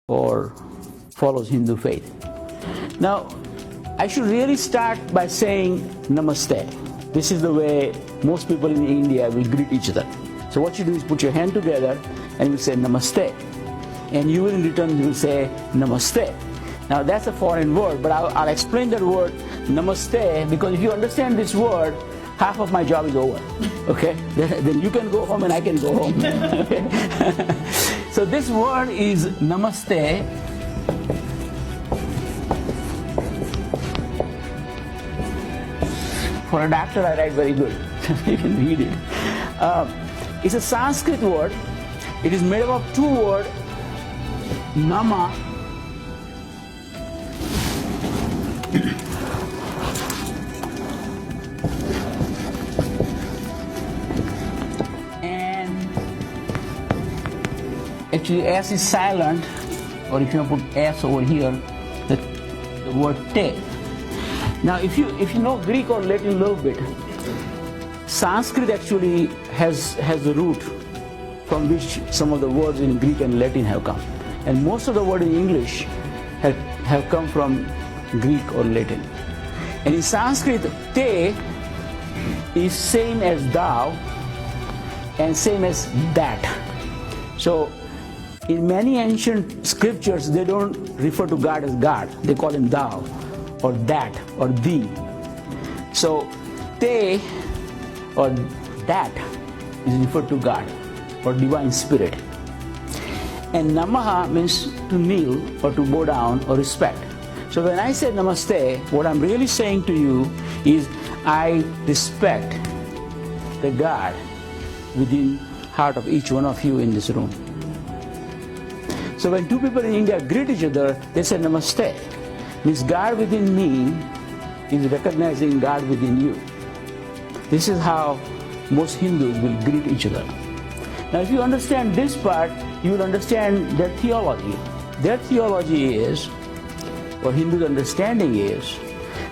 or follows Hindu faith. Now, I should really start by saying Namaste. This is the way most people in India will greet each other. So what you do is put your hand together and you say Namaste. And you will in return will say Namaste. Now that's a foreign word, but I'll explain that word Namaste, because if you understand this word, half of my job is over. Okay? Then you can go home and I can go home. Okay? So this word is Namaste. For a doctor, I write very good. You can read it. It's a Sanskrit word. It is made up of two words, Nama and actually S is silent, or if you put S over here, the word te. Now if you know Greek or Latin a little bit, Sanskrit actually has a root from which some of the words in Greek and Latin have come. And most of the words in English have come from Greek or Latin. And in Sanskrit, te is same as thou and same as that. So in many ancient scriptures, they don't refer to God as God. They call him thou or that or thee. So te or that is referred to God or divine spirit. And Namaha means to kneel or to bow down or respect. So when I say Namaste, what I'm really saying to you is I respect the God within heart of each one of you in this room. So when two people in India greet each other, they say Namaste. Means God within me is recognizing God within you. This is how most Hindus will greet each other. Now if you understand this part, you will understand their theology. Their theology is, or Hindu's understanding is,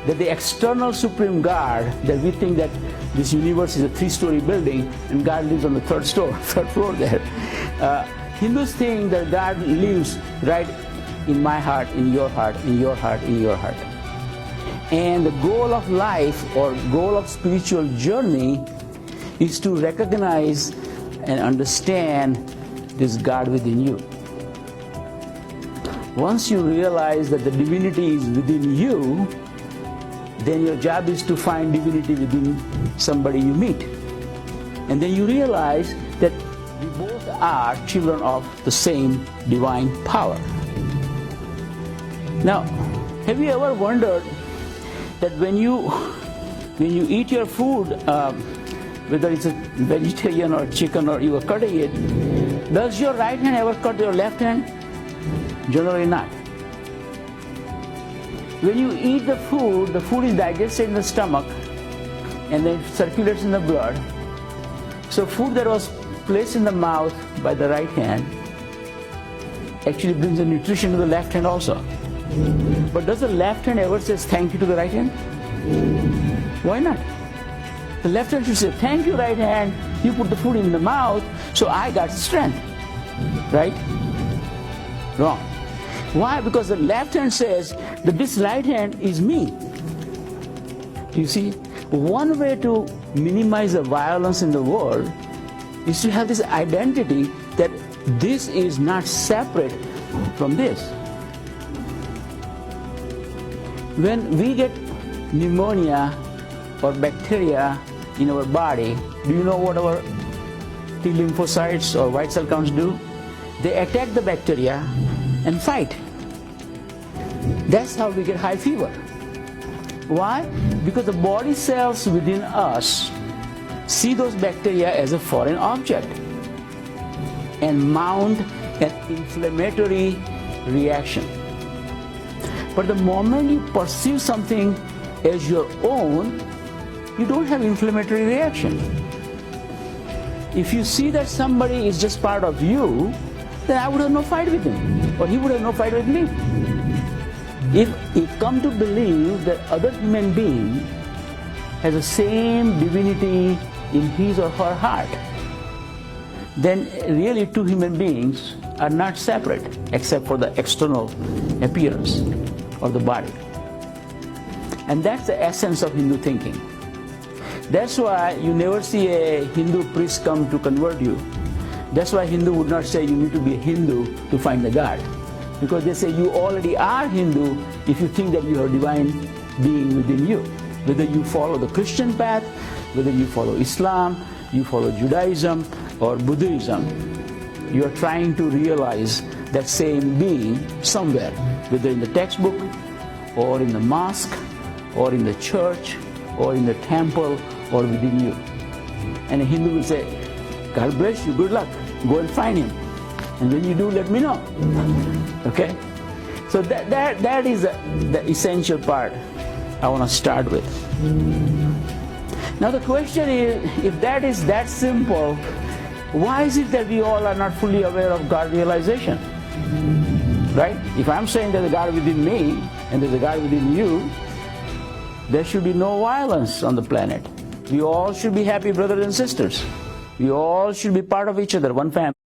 that the external supreme God, that we think that this universe is a 3-story building and God lives on the third floor there. Hindus think that God lives right in my heart, in your heart, in your heart, in your heart. And the goal of life or goal of spiritual journey is to recognize and understand this God within you. Once you realize that the divinity is within you, then your job is to find divinity within somebody you meet. And then you realize that we both are children of the same divine power. Now, have you ever wondered that when you eat your food, whether it's a vegetarian or chicken or you are cutting it, does your right hand ever cut your left hand? Generally not. When you eat the food is digested in the stomach and then circulates in the blood. So food that was placed in the mouth by the right hand actually brings the nutrition to the left hand also. But does the left hand ever say thank you to the right hand? Why not? The left hand should say, thank you, right hand, you put the food in the mouth, so I got strength. Right? Wrong. Why? Because the left hand says that this right hand is me. You see, one way to minimize the violence in the world is to have this identity that this is not separate from this. When we get pneumonia or bacteria in our body, do you know what our T lymphocytes or white cell counts do? They attack the bacteria and fight. That's how we get high fever. Why? Because the body cells within us see those bacteria as a foreign object and mount an inflammatory reaction. But the moment you perceive something as your own, you don't have inflammatory reaction. If you see that somebody is just part of you, then I would have no fight with him, or he would have no fight with me. If you come to believe that other human being has the same divinity in his or her heart, then really two human beings are not separate except for the external appearance of the body. And that's the essence of Hindu thinking. That's why you never see a Hindu priest come to convert you. That's why Hindu would not say you need to be a Hindu to find the God. Because they say you already are Hindu if you think that you are a divine being within you. Whether you follow the Christian path, whether you follow Islam, you follow Judaism or Buddhism, you are trying to realize that same being somewhere, whether in the textbook or in the mosque or in the church or in the temple or within you. And a Hindu will say, God bless you, good luck, go and find him. And when you do, let me know. Okay? So that is the essential part I want to start with. Now the question is, if that is that simple, why is it that we all are not fully aware of God realization? Right? If I'm saying there's a God within me and there's a God within you, there should be no violence on the planet. We all should be happy brothers and sisters. We all should be part of each other, one family.